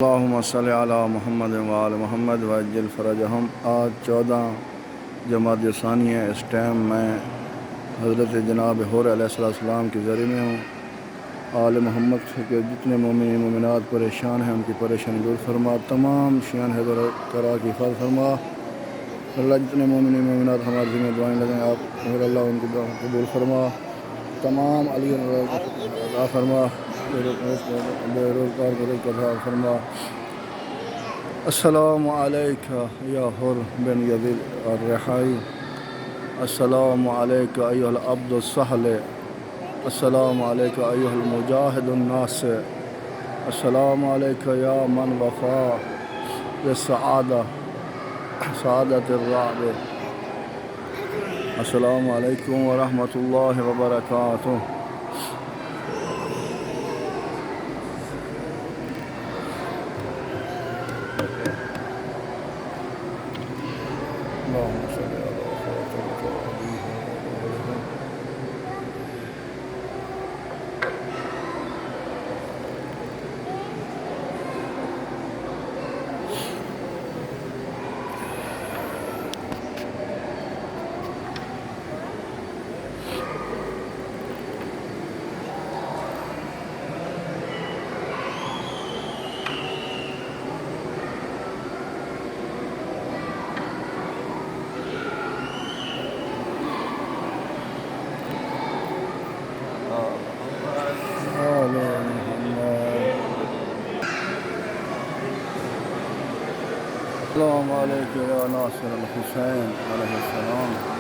اللہم صلی علی محمد وآل محمد وعجل فرجہم۔ آج 14 جمادی الثانی ہے۔ اس ٹائم میں حضرت جناب حور علیہ السلام کے ذریعے میں ہوں۔ آل محمد کے جتنے مومن مومنات پریشان ہیں ان کی پریشانی دور فرما، تمام شیعان حیدر کرا کی حفاظت فرما۔ اللہ جتنے مومن مومنات ہمارے ذمہ دعائیں لگیں آپ میرا اللہ ان کی دعا قبول فرما، تمام علی عطا فرما، بے روزگار کو رزق عطا فرما۔ السلام علیکہ یا حر بن یزید الرحائی، السلام علیکہ ایھا العبد الصالح، السلام علیکہ ایھا المجاہد الناصع، السلام علیکہ یا من وفا بالسعادہ سعادت الرعب۔ السلام علیکم ورحمۃ اللہ وبرکاتہ۔ اللہم صلی علی خاتم آل محمد۔ السلام علیکم یا ناصر الحسین علیہ السلام۔